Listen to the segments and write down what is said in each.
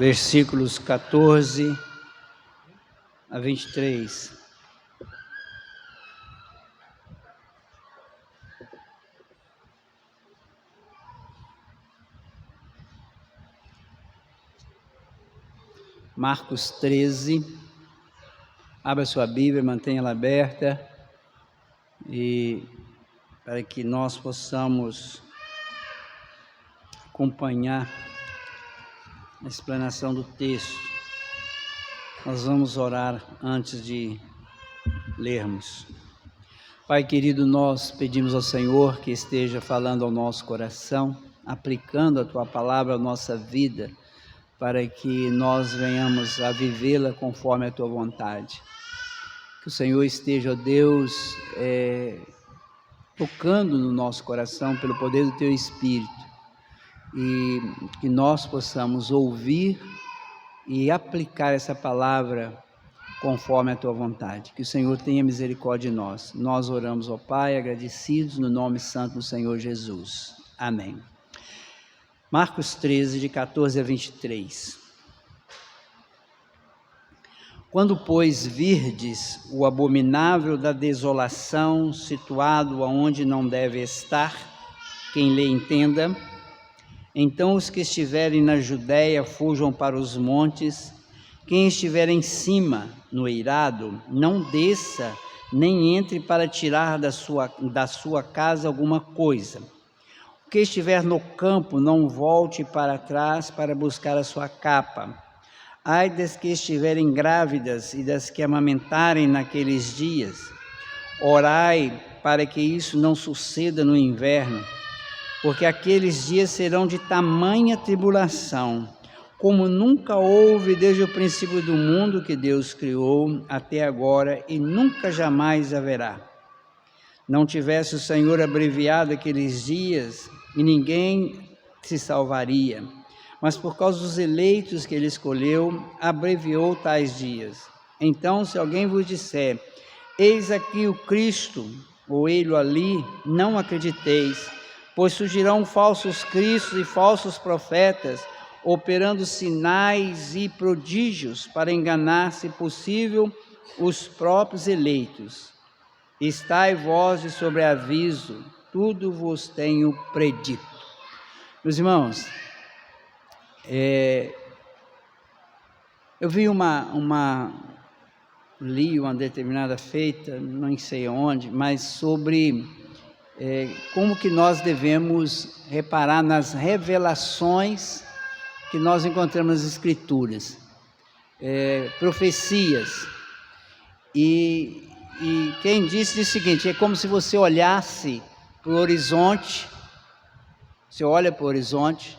versículos 14 a 23. Marcos 13, abra sua Bíblia, mantenha ela aberta, e para que nós possamos acompanhar a explanação do texto. Nós vamos orar antes de lermos. Pai querido, nós pedimos ao Senhor que esteja falando ao nosso coração, aplicando a Tua palavra à nossa vida, para que nós venhamos a vivê-la conforme a Tua vontade. Que o Senhor esteja, ó Deus, tocando no nosso coração pelo poder do Teu Espírito, e que nós possamos ouvir e aplicar essa palavra conforme a Tua vontade. Que o Senhor tenha misericórdia de nós. Nós oramos, ó Pai, agradecidos no nome santo do Senhor Jesus. Amém. Marcos 13, de 14 a 23. Quando, pois, virdes o abominável da desolação situado aonde não deve estar, quem lhe entenda, então os que estiverem na Judéia fujam para os montes, quem estiver em cima, no eirado, não desça, nem entre para tirar da sua casa alguma coisa. O que estiver no campo, não volte para trás para buscar a sua capa. Ai das que estiverem grávidas e das que amamentarem naqueles dias. Orai para que isso não suceda no inverno, porque aqueles dias serão de tamanha tribulação, como nunca houve desde o princípio do mundo que Deus criou até agora, e nunca jamais haverá. Não tivesse o Senhor abreviado aqueles dias, e ninguém se salvaria. Mas por causa dos eleitos que Ele escolheu, abreviou tais dias. Então, se alguém vos disser, eis aqui o Cristo, ou ele ali, não acrediteis, pois surgirão falsos cristos e falsos profetas, operando sinais e prodígios para enganar, se possível, os próprios eleitos. Estai vós de sobreaviso, tudo vos tenho predito. Meus irmãos, eu vi li uma determinada feita, não sei onde, mas sobre como que nós devemos reparar nas revelações que nós encontramos nas Escrituras, profecias, e quem disse o seguinte, é como se você olhasse para o horizonte, você olha para o horizonte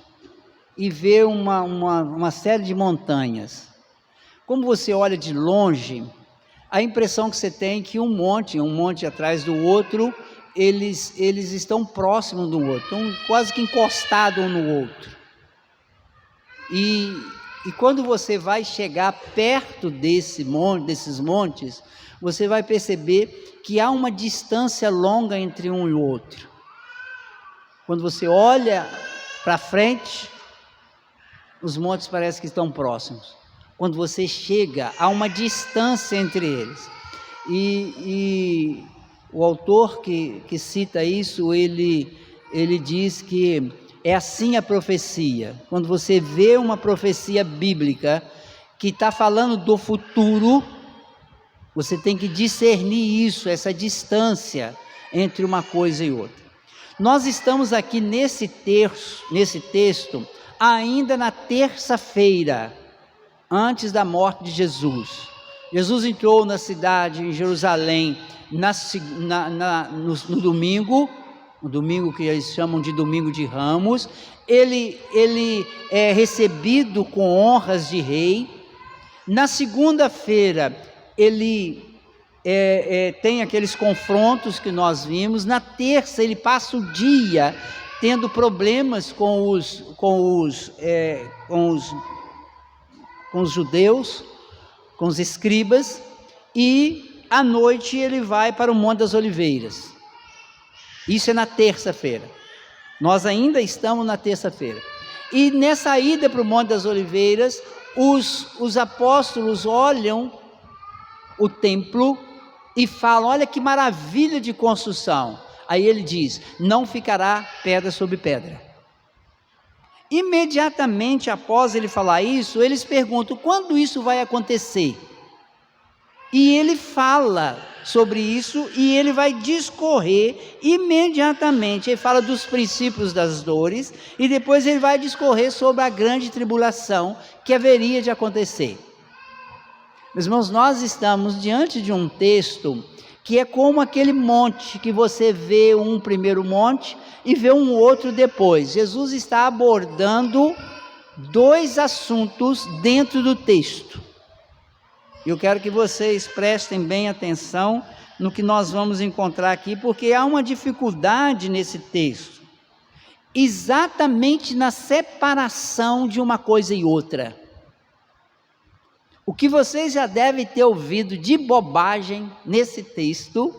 e vê uma série de montanhas. Como você olha de longe, a impressão que você tem é que um monte atrás do outro, eles estão próximos do outro, estão quase que encostados um no outro. E quando você vai chegar perto desses montes, você vai perceber que há uma distância longa entre um e o outro. Quando você olha para frente, os montes parecem que estão próximos. Quando você chega, há uma distância entre eles. E o autor que cita isso, ele diz que é assim a profecia. Quando você vê uma profecia bíblica que está falando do futuro, você tem que discernir isso, essa distância entre uma coisa e outra. Nós estamos aqui nesse texto, ainda na terça-feira, antes da morte de Jesus. Jesus entrou na cidade, em Jerusalém, no domingo, o domingo que eles chamam de domingo de Ramos. Ele é recebido com honras de rei. Na segunda-feira, ele tem aqueles confrontos que nós vimos. Na terça, ele passa o dia tendo problemas com os judeus, com os escribas, e à noite ele vai para o Monte das Oliveiras. Isso é na terça-feira. Nós ainda estamos na terça-feira. E nessa ida para o Monte das Oliveiras, os apóstolos olham o templo e falam: olha que maravilha de construção. Aí ele diz: não ficará pedra sobre pedra. Imediatamente após ele falar isso, eles perguntam: quando isso vai acontecer? E ele fala sobre isso e ele vai discorrer imediatamente. Ele fala dos princípios das dores e depois ele vai discorrer sobre a grande tribulação que haveria de acontecer. Meus irmãos, nós estamos diante de um texto que é como aquele monte que você vê um primeiro monte e vê um outro depois. Jesus está abordando dois assuntos dentro do texto. Eu quero que vocês prestem bem atenção no que nós vamos encontrar aqui, porque há uma dificuldade nesse texto, exatamente na separação de uma coisa e outra. O que vocês já devem ter ouvido de bobagem nesse texto,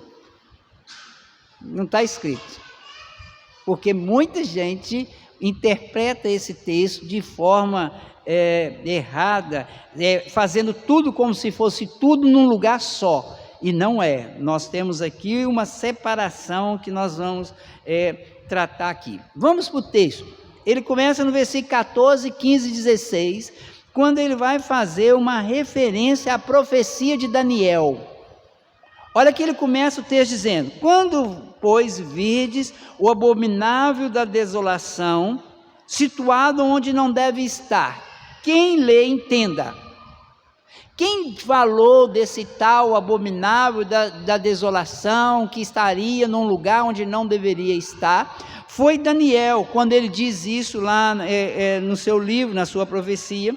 não está escrito, porque muita gente interpreta esse texto de forma errada, fazendo tudo como se fosse tudo num lugar só, e não é. Nós temos aqui uma separação que nós vamos tratar aqui. Vamos para o texto. Ele começa no versículo 14, 15 e 16, quando ele vai fazer uma referência à profecia de Daniel. Olha que ele começa o texto dizendo: quando, pois, virdes o abominável da desolação, situado onde não deve estar, quem lê, entenda. Quem falou desse tal abominável da desolação, que estaria num lugar onde não deveria estar, foi Daniel, quando ele diz isso lá no seu livro, na sua profecia.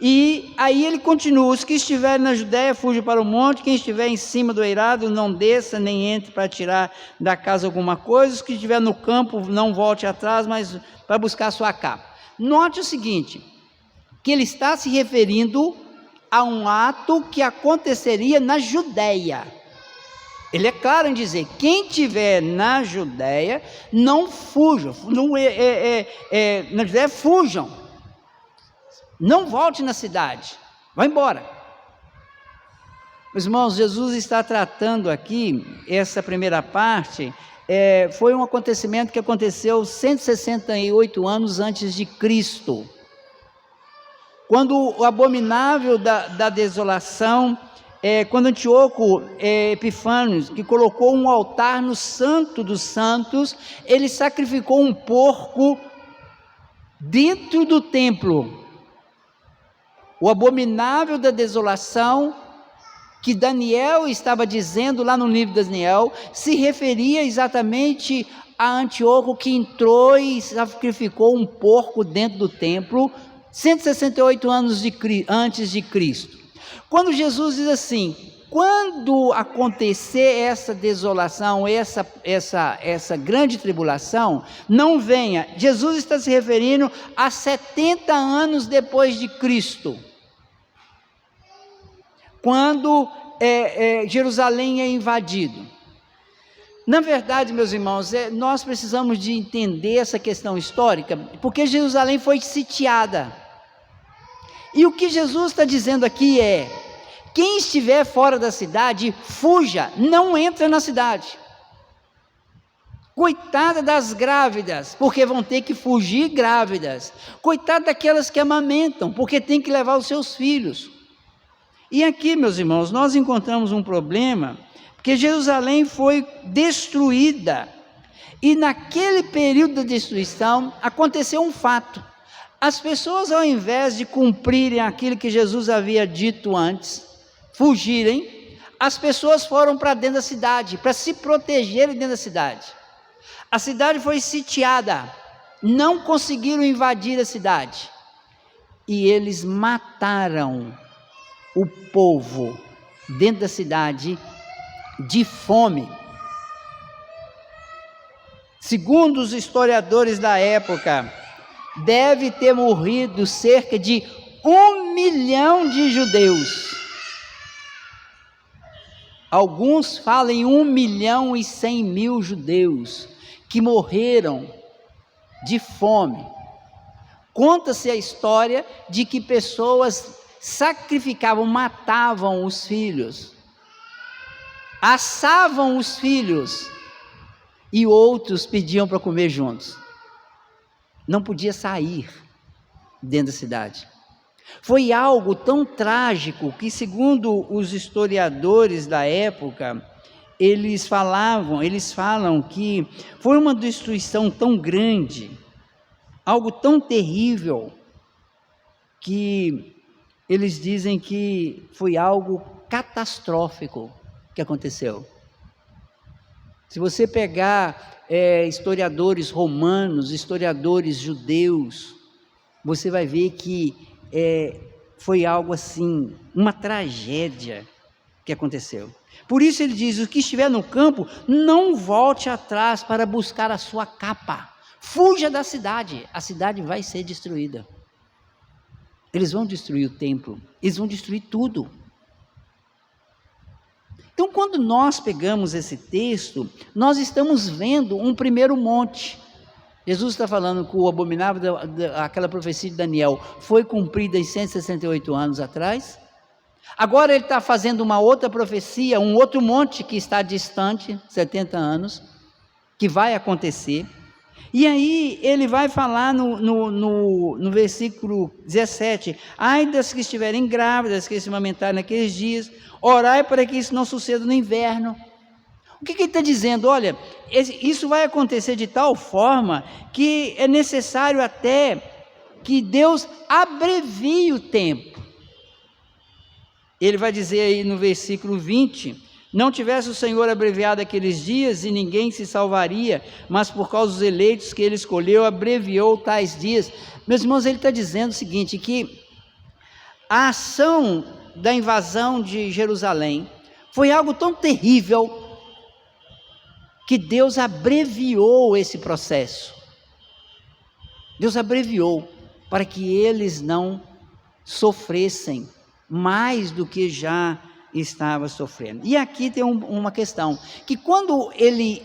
E aí ele continua: os que estiverem na Judéia, fujam para o monte; quem estiver em cima do eirado, não desça, nem entre para tirar da casa alguma coisa; os que estiver no campo, não volte atrás, mas para buscar a sua capa. Note o seguinte, que ele está se referindo a um ato que aconteceria na Judéia. Ele é claro em dizer: quem estiver na Judéia, não fujam, na Judéia fujam, não volte na cidade, vá embora. Meus irmãos, Jesus está tratando aqui, essa primeira parte, foi um acontecimento que aconteceu 168 anos antes de Cristo, quando o abominável da desolação, quando Antíoco Epifânios, que colocou um altar no Santo dos Santos, ele sacrificou um porco dentro do templo. O abominável da desolação, que Daniel estava dizendo lá no livro de Daniel, se referia exatamente a Antíoco, que entrou e sacrificou um porco dentro do templo, 168 anos antes de Cristo. Quando Jesus diz assim: quando acontecer essa desolação, essa grande tribulação, não venha. Jesus está se referindo a 70 anos depois de Cristo, quando Jerusalém é invadido. Na verdade, meus irmãos, nós precisamos de entender essa questão histórica, porque Jerusalém foi sitiada. E o que Jesus está dizendo aqui é: quem estiver fora da cidade, fuja, não entra na cidade. Coitada das grávidas, porque vão ter que fugir grávidas. Coitada daquelas que amamentam, porque tem que levar os seus filhos. E aqui, meus irmãos, nós encontramos um problema, porque Jerusalém foi destruída, e naquele período da destruição aconteceu um fato. As pessoas, ao invés de cumprirem aquilo que Jesus havia dito antes, fugirem, as pessoas foram para dentro da cidade, para se protegerem dentro da cidade. A cidade foi sitiada, não conseguiram invadir a cidade, e eles mataram o povo dentro da cidade de fome. Segundo os historiadores da época, deve ter morrido cerca de 1 milhão de judeus. Alguns falam em 1.100.000 judeus que morreram de fome. Conta-se a história de que pessoas sacrificavam, matavam os filhos, assavam os filhos, e outros pediam para comer juntos. Não podia sair dentro da cidade. Foi algo tão trágico que, segundo os historiadores da época, eles falam que foi uma destruição tão grande, algo tão terrível, que eles dizem que foi algo catastrófico que aconteceu. Se você pegar historiadores romanos, historiadores judeus, você vai ver que foi algo assim, uma tragédia que aconteceu. Por isso ele diz: o que estiver no campo, não volte atrás para buscar a sua capa. Fuja da cidade, a cidade vai ser destruída. Eles vão destruir o templo, eles vão destruir tudo. Então, quando nós pegamos esse texto, nós estamos vendo um primeiro monte. Jesus está falando que o abominável, aquela profecia de Daniel, foi cumprida em 168 anos atrás. Agora ele está fazendo uma outra profecia, um outro monte que está distante, 70 anos, que vai acontecer. E aí ele vai falar no versículo 17: ai das que estiverem grávidas, que se amamentarem naqueles dias, orai para que isso não suceda no inverno. O que ele está dizendo? Olha, isso vai acontecer de tal forma que é necessário até que Deus abrevie o tempo. Ele vai dizer aí no versículo 20: não tivesse o Senhor abreviado aqueles dias, e ninguém se salvaria, mas por causa dos eleitos que ele escolheu, abreviou tais dias. Meus irmãos, ele está dizendo o seguinte, que a ação da invasão de Jerusalém foi algo tão terrível, que Deus abreviou esse processo. Deus abreviou para que eles não sofressem mais do que já estava sofrendo. E aqui tem uma questão, que quando ele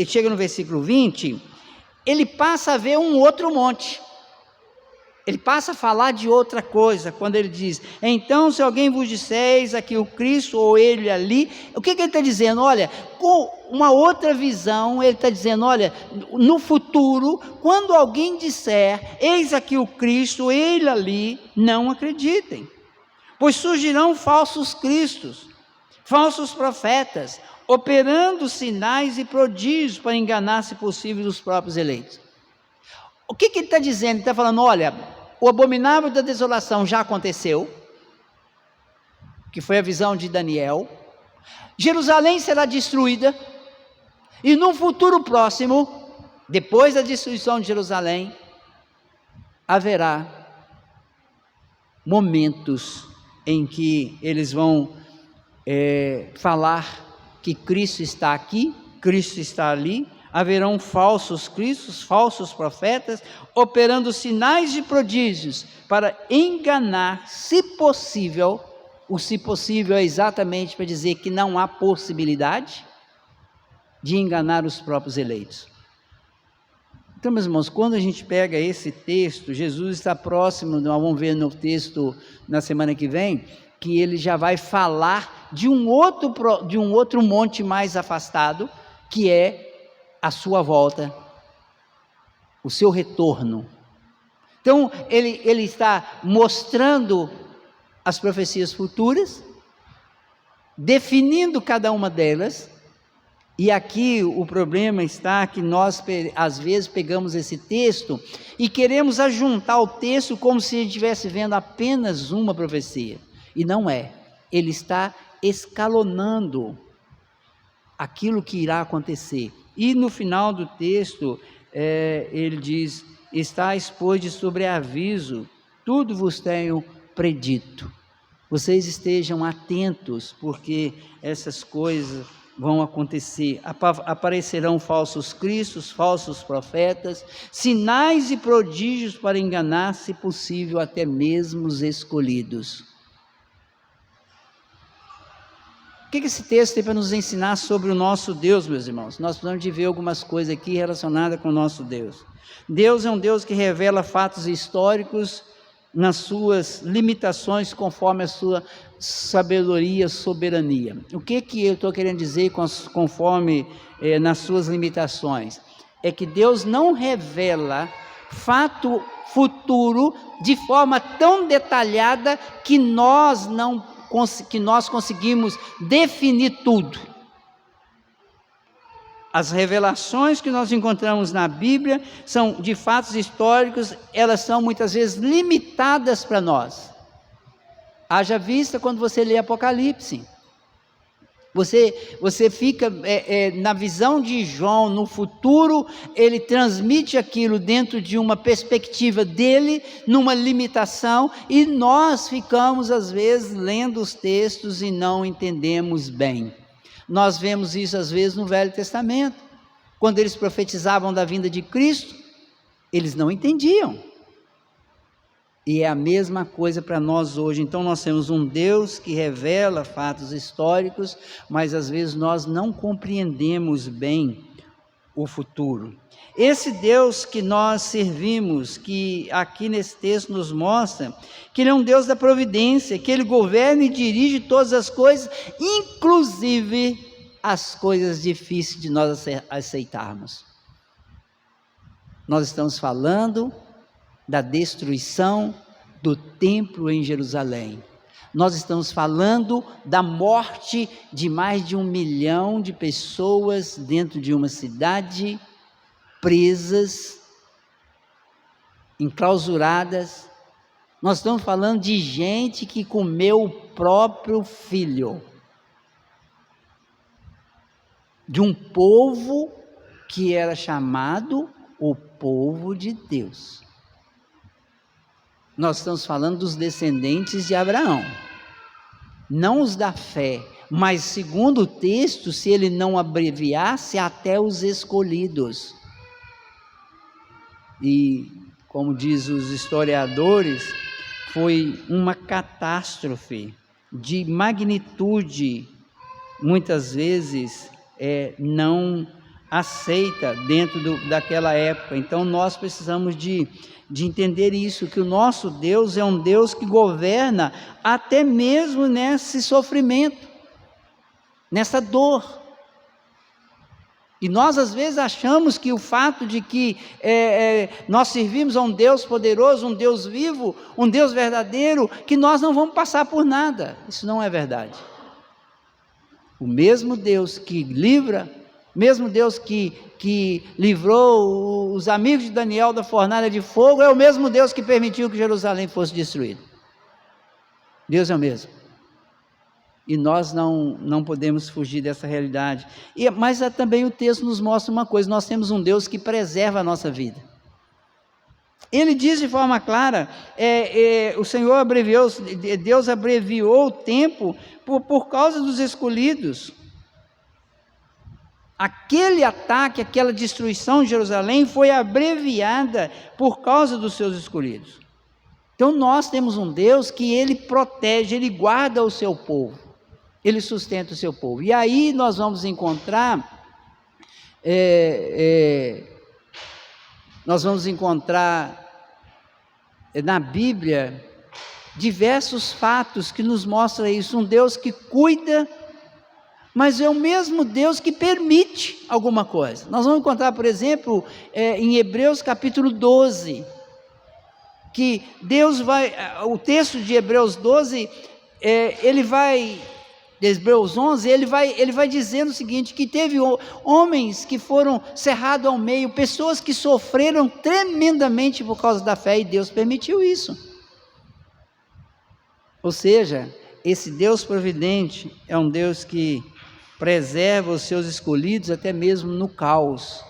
chega no versículo 20, ele passa a ver um outro monte. Ele passa a falar de outra coisa, quando ele diz: então se alguém vos disser, eis aqui o Cristo, ou ele ali, o que ele está dizendo? Olha, com uma outra visão, ele está dizendo: olha, no futuro, quando alguém disser, eis aqui o Cristo, ele ali, não acreditem, pois surgirão falsos cristos, falsos profetas, operando sinais e prodígios para enganar, se possível, os próprios eleitos. O que ele está dizendo? Ele está falando: olha, o abominável da desolação já aconteceu, que foi a visão de Daniel. Jerusalém será destruída, e no futuro próximo, depois da destruição de Jerusalém, haverá momentos em que eles vão falar que Cristo está aqui, Cristo está ali. Haverão falsos cristos, falsos profetas, operando sinais e prodígios para enganar, se possível. O se possível é exatamente para dizer que não há possibilidade de enganar os próprios eleitos. Então, meus irmãos, quando a gente pega esse texto, Jesus está próximo, nós vamos ver no texto na semana que vem, que ele já vai falar de um outro monte mais afastado, que é a sua volta, o seu retorno. Então, ele está mostrando as profecias futuras, definindo cada uma delas, e aqui o problema está que nós, às vezes, pegamos esse texto e queremos ajuntar o texto como se estivesse vendo apenas uma profecia, e não é. Ele está escalonando aquilo que irá acontecer. E no final do texto, ele diz: estáis, pois, de sobreaviso, tudo vos tenho predito. Vocês estejam atentos, porque essas coisas vão acontecer. Aparecerão falsos cristos, falsos profetas, sinais e prodígios para enganar, se possível, até mesmo os escolhidos. O que esse texto tem para nos ensinar sobre o nosso Deus, meus irmãos? Nós precisamos de ver algumas coisas aqui relacionadas com o nosso Deus. Deus é um Deus que revela fatos históricos nas suas limitações, conforme a sua sabedoria, soberania. O que eu estou querendo dizer conforme nas suas limitações? É que Deus não revela fato futuro de forma tão detalhada que nós conseguimos definir tudo. As revelações que nós encontramos na Bíblia são de fatos históricos, elas são muitas vezes limitadas para nós. Haja vista quando você lê Apocalipse. Você fica na visão de João, no futuro, ele transmite aquilo dentro de uma perspectiva dele, numa limitação, e nós ficamos às vezes lendo os textos e não entendemos bem. Nós vemos isso às vezes no Velho Testamento, quando eles profetizavam da vinda de Cristo, eles não entendiam. E é a mesma coisa para nós hoje. Então nós temos um Deus que revela fatos históricos, mas às vezes nós não compreendemos bem o futuro. Esse Deus que nós servimos, que aqui nesse texto nos mostra, que Ele é um Deus da providência, que Ele governa e dirige todas as coisas, inclusive as coisas difíceis de nós aceitarmos. Nós estamos falando da destruição do templo em Jerusalém. Nós estamos falando da morte de mais de 1 milhão de pessoas dentro de uma cidade, presas, enclausuradas. Nós estamos falando de gente que comeu o próprio filho. De um povo que era chamado o povo de Deus. Nós estamos falando dos descendentes de Abraão, não os da fé, mas segundo o texto, se ele não abreviasse, até os escolhidos. E, como diz os historiadores, foi uma catástrofe de magnitude, muitas vezes não aceita dentro daquela época. Então nós precisamos de entender isso, que o nosso Deus é um Deus que governa até mesmo nesse sofrimento, nessa dor. E nós às vezes achamos que o fato de que nós servimos a um Deus poderoso, um Deus vivo, um Deus verdadeiro, que nós não vamos passar por nada. Isso não é verdade. O mesmo Deus que livra, mesmo Deus que livrou os amigos de Daniel da fornalha de fogo, é o mesmo Deus que permitiu que Jerusalém fosse destruída. Deus é o mesmo. E nós não podemos fugir dessa realidade. Mas também o texto nos mostra uma coisa: nós temos um Deus que preserva a nossa vida. Ele diz de forma clara, Deus abreviou o tempo por causa dos escolhidos. Aquele ataque, aquela destruição de Jerusalém foi abreviada por causa dos seus escolhidos. Então nós temos um Deus que Ele protege, Ele guarda o seu povo, Ele sustenta o seu povo. E aí nós vamos encontrar, na Bíblia diversos fatos que nos mostram isso. Um Deus que cuida, mas é o mesmo Deus que permite alguma coisa. Nós vamos encontrar, por exemplo, em Hebreus capítulo 12, que Deus o texto de Hebreus 12, Hebreus 11, ele vai dizendo o seguinte, que teve homens que foram cerrados ao meio, pessoas que sofreram tremendamente por causa da fé, e Deus permitiu isso. Ou seja, esse Deus providente é um Deus que preserva os seus escolhidos até mesmo no caos,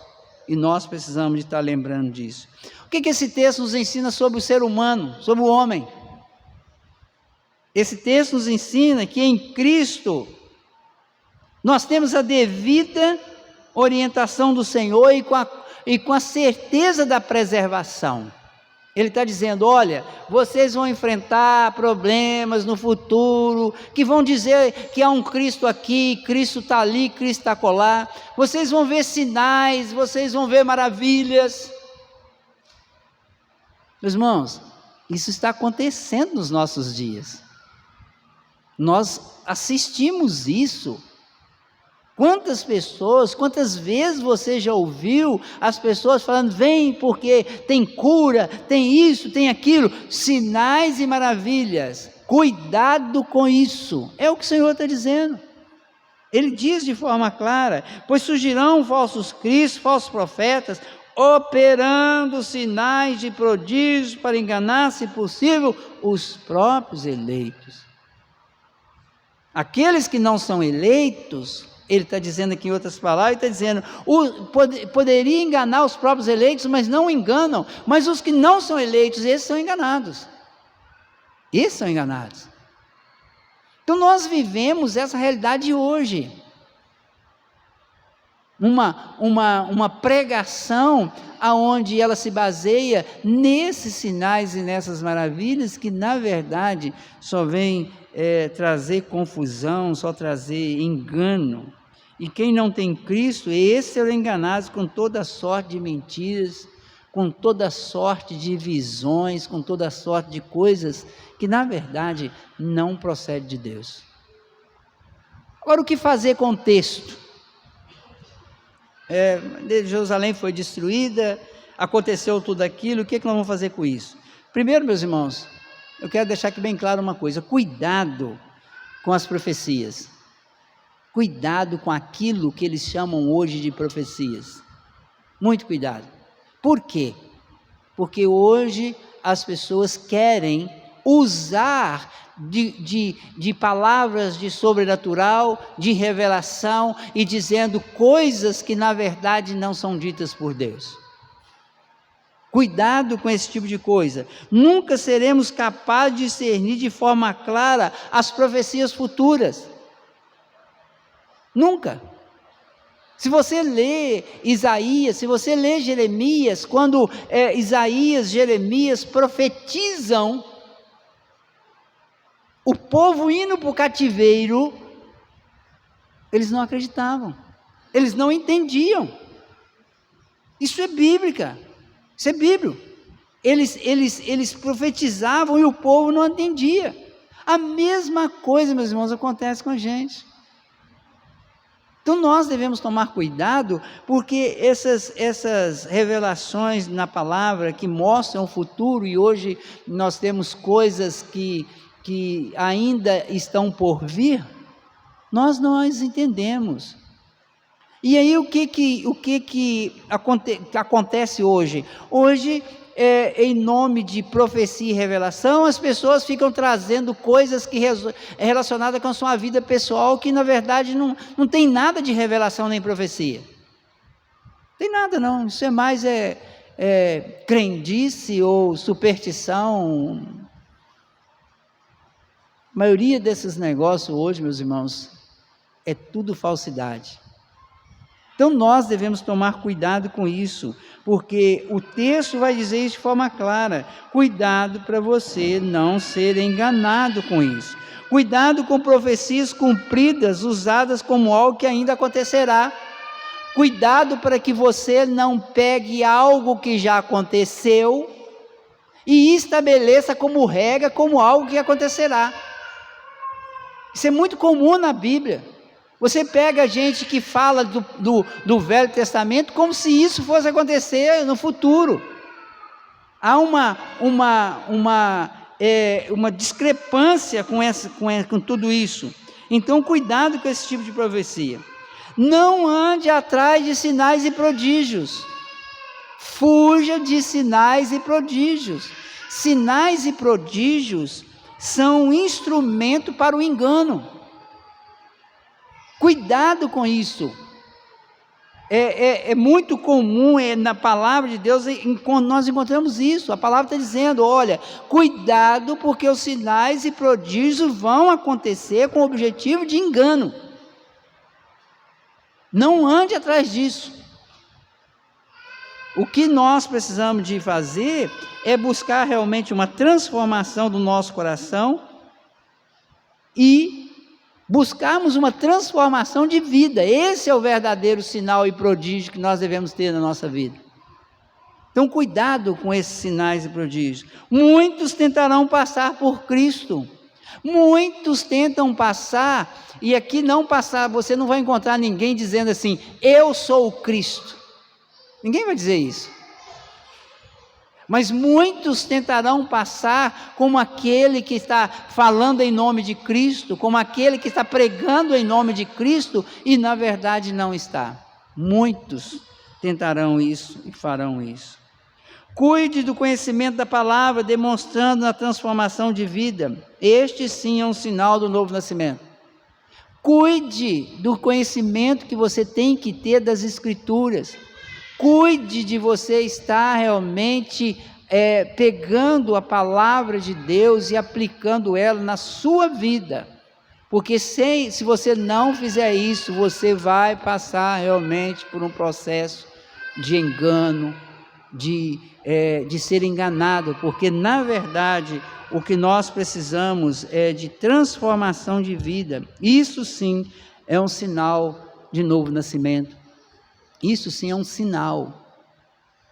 e nós precisamos de estar lembrando disso. O que esse texto nos ensina sobre o ser humano, sobre o homem? Esse texto nos ensina que em Cristo nós temos a devida orientação do Senhor e com a certeza da preservação. Ele está dizendo: olha, vocês vão enfrentar problemas no futuro, que vão dizer que há um Cristo aqui, Cristo está ali, Cristo está acolá. Vocês vão ver sinais, vocês vão ver maravilhas. Meus irmãos, isso está acontecendo nos nossos dias. Nós assistimos isso. Quantas pessoas, quantas vezes você já ouviu as pessoas falando: vem porque tem cura, tem isso, tem aquilo, sinais e maravilhas, cuidado com isso, é o que o Senhor está dizendo. Ele diz de forma clara: pois surgirão falsos cristos, falsos profetas, operando sinais de prodígios para enganar, se possível, os próprios eleitos. Aqueles que não são eleitos, ele está dizendo aqui em outras palavras, ele está dizendo, poderia enganar os próprios eleitos, mas não enganam, mas os que não são eleitos, esses são enganados. Esses são enganados. Então nós vivemos essa realidade hoje. Uma pregação aonde ela se baseia nesses sinais e nessas maravilhas que na verdade só vem trazer confusão, só trazer engano. E quem não tem Cristo, esse será enganado com toda sorte de mentiras, com toda sorte de visões, com toda sorte de coisas que na verdade não procede de Deus. Agora, o que fazer com o texto? Jerusalém foi destruída, aconteceu tudo aquilo, o que nós vamos fazer com isso? Primeiro, meus irmãos, eu quero deixar aqui bem claro uma coisa: cuidado com as profecias, cuidado com aquilo que eles chamam hoje de profecias, muito cuidado. Por quê? Porque hoje as pessoas querem usar de palavras de sobrenatural, de revelação, e dizendo coisas que na verdade não são ditas por Deus. Cuidado com esse tipo de coisa. Nunca seremos capazes de discernir de forma clara as profecias futuras. Nunca. Se você lê Isaías, se você lê Jeremias, quando Isaías, Jeremias profetizam o povo indo para o cativeiro, eles não acreditavam, eles não entendiam. Isso é bíblica, isso é bíblico. Eles profetizavam e o povo não entendia. A mesma coisa, meus irmãos, acontece com a gente. Então nós devemos tomar cuidado, porque essas revelações na palavra que mostram o futuro, e hoje nós temos coisas que ainda estão por vir, nós não as entendemos. E aí o que acontece hoje? Hoje, em nome de profecia e revelação, as pessoas ficam trazendo coisas relacionadas com a sua vida pessoal, que na verdade não tem nada de revelação nem profecia. Não tem nada não, isso é mais crendice ou superstição. A maioria desses negócios hoje, meus irmãos, é tudo falsidade. Então nós devemos tomar cuidado com isso, porque o texto vai dizer isso de forma clara: cuidado para você não ser enganado com isso. Cuidado com profecias cumpridas, usadas como algo que ainda acontecerá. Cuidado para que você não pegue algo que já aconteceu e estabeleça como regra, como algo que acontecerá. Isso é muito comum na Bíblia. Você pega gente que fala do Velho Testamento como se isso fosse acontecer no futuro. Há uma discrepância com tudo isso. Então cuidado com esse tipo de profecia. Não ande atrás de sinais e prodígios. Fuja de sinais e prodígios. Sinais e prodígios são um instrumento para o engano. Cuidado com isso. É muito comum na palavra de Deus, nós encontramos isso. A palavra está dizendo: olha, cuidado, porque os sinais e prodígios vão acontecer com o objetivo de engano. Não ande atrás disso. O que nós precisamos de fazer é buscar realmente uma transformação do nosso coração e buscarmos uma transformação de vida. Esse é o verdadeiro sinal e prodígio que nós devemos ter na nossa vida. Então, cuidado com esses sinais e prodígios. Muitos tentarão passar por Cristo. Muitos tentam passar, e aqui não passar, você não vai encontrar ninguém dizendo assim, eu sou o Cristo. Ninguém vai dizer isso. Mas muitos tentarão passar como aquele que está falando em nome de Cristo, como aquele que está pregando em nome de Cristo, e na verdade não está. Muitos tentarão isso e farão isso. Cuide do conhecimento da palavra, demonstrando a transformação de vida. Este sim é um sinal do novo nascimento. Cuide do conhecimento que você tem que ter das Escrituras. Cuide de você estar realmente pegando a palavra de Deus e aplicando ela na sua vida. Porque se você não fizer isso, você vai passar realmente por um processo de engano, de ser enganado, porque na verdade o que nós precisamos é de transformação de vida. Isso sim é um sinal de novo nascimento. Isso sim é um sinal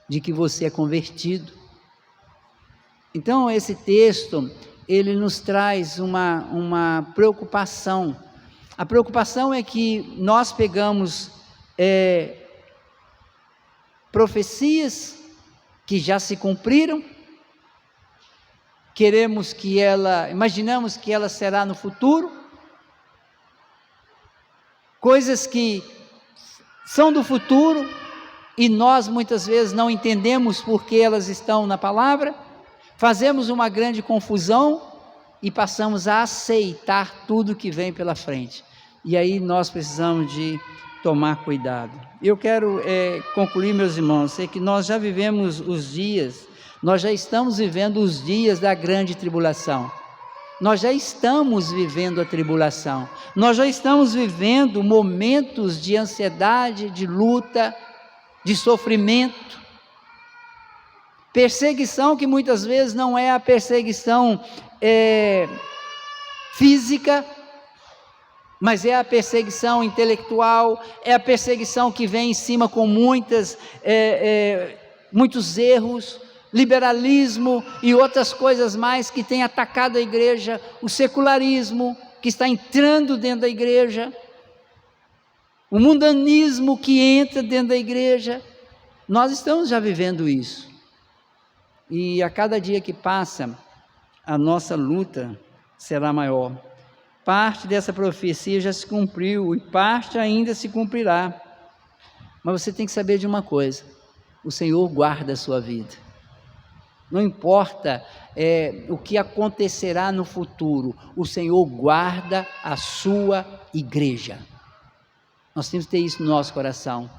de que você é convertido. Então esse texto, ele nos traz uma preocupação. A preocupação é que nós pegamos profecias que já se cumpriram, imaginamos que ela será no futuro, coisas que são do futuro, e nós muitas vezes não entendemos porque elas estão na palavra, fazemos uma grande confusão, e passamos a aceitar tudo que vem pela frente, e aí nós precisamos de tomar cuidado. Eu quero concluir, meus irmãos, é que nós já vivemos nós já estamos vivendo os dias da grande tribulação. Nós já estamos vivendo a tribulação. Nós já estamos vivendo momentos de ansiedade, de luta, de sofrimento. Perseguição que muitas vezes não é a perseguição física, mas é a perseguição intelectual, é a perseguição que vem em cima com muitos erros, liberalismo e outras coisas mais que tem atacado a igreja, o secularismo que está entrando dentro da igreja, o mundanismo que entra dentro da igreja. Nós estamos já vivendo isso, e a cada dia que passa, a nossa luta será maior. Parte dessa profecia já se cumpriu e parte ainda se cumprirá. Mas você tem que saber de uma coisa: o Senhor guarda a sua vida. Não importa o que acontecerá no futuro, o Senhor guarda a sua igreja. Nós temos que ter isso no nosso coração.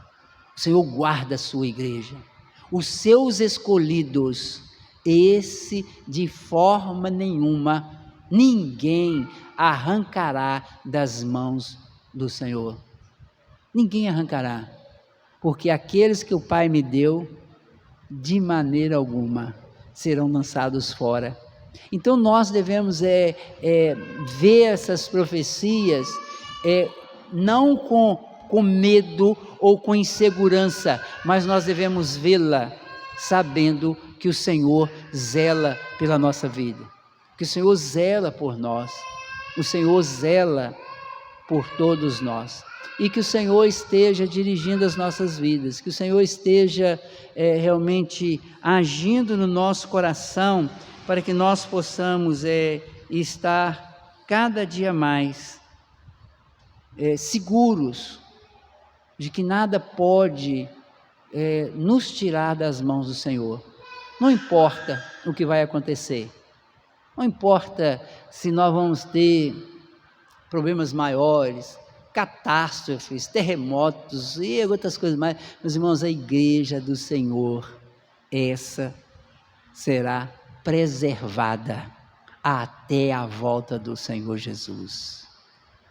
O Senhor guarda a sua igreja. Os seus escolhidos, esse de forma nenhuma, ninguém arrancará das mãos do Senhor. Ninguém arrancará, porque aqueles que o Pai me deu, de maneira alguma serão lançados fora. Então nós devemos ver essas profecias não com medo ou com insegurança, mas nós devemos vê-la sabendo que o Senhor zela pela nossa vida, que o Senhor zela por nós, o Senhor zela por todos nós, e que o Senhor esteja dirigindo as nossas vidas, que o Senhor esteja realmente agindo no nosso coração, para que nós possamos estar cada dia mais seguros de que nada pode nos tirar das mãos do Senhor. Não importa o que vai acontecer, não importa se nós vamos ter problemas maiores, catástrofes, terremotos e outras coisas mais. Meus irmãos, a igreja do Senhor, essa será preservada até a volta do Senhor Jesus.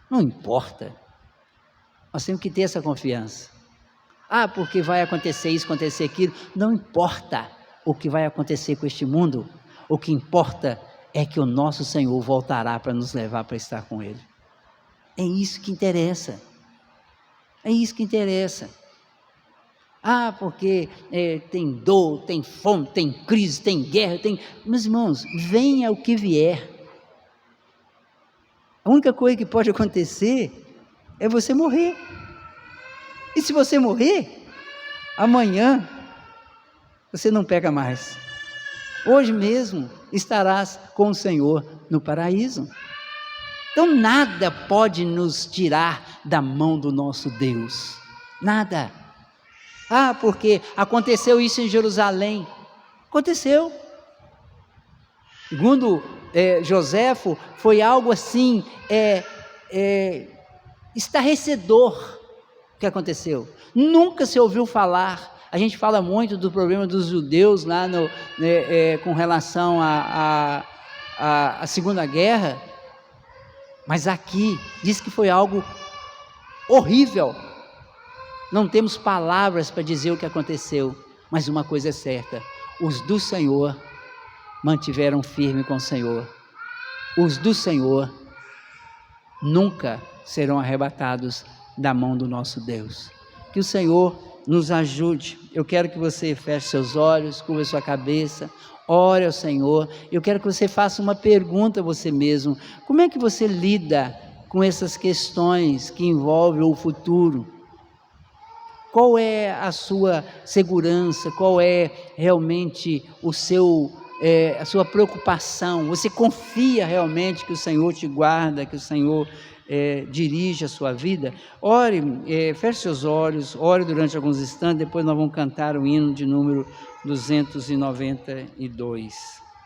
Não importa, nós temos que ter essa confiança. porque vai acontecer isso, acontecer aquilo. Não importa o que vai acontecer com este mundo, o que importa é que o nosso Senhor voltará para nos levar para estar com Ele. É isso que interessa. É isso que interessa. Porque tem dor, tem fome, tem crise, tem guerra, Meus irmãos, venha o que vier. A única coisa que pode acontecer é você morrer. E se você morrer, amanhã você não pega mais. Hoje mesmo estarás com o Senhor no paraíso. Então nada pode nos tirar da mão do nosso Deus. Nada. Porque aconteceu isso em Jerusalém. Aconteceu. Segundo Joséfo, foi algo assim, estarrecedor o que aconteceu. Nunca se ouviu falar. A gente fala muito do problema dos judeus lá com relação à Segunda Guerra, mas aqui diz que foi algo horrível. Não temos palavras para dizer o que aconteceu, mas uma coisa é certa: os do Senhor mantiveram firme com o Senhor. Os do Senhor nunca serão arrebatados da mão do nosso Deus. Que o Senhor nos ajude. Eu quero que você feche seus olhos, curva sua cabeça, ore ao Senhor. Eu quero que você faça uma pergunta a você mesmo: como é que você lida com essas questões que envolvem o futuro? Qual é a sua segurança? Qual é realmente a sua preocupação? Você confia realmente que o Senhor te guarda, que o Senhor dirige a sua vida? Ore, feche seus olhos, ore durante alguns instantes, depois nós vamos cantar o hino de número 292.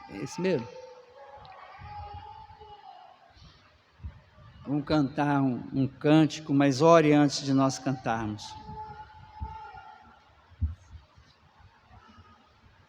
É esse mesmo? Vamos cantar um cântico, mas ore antes de nós cantarmos.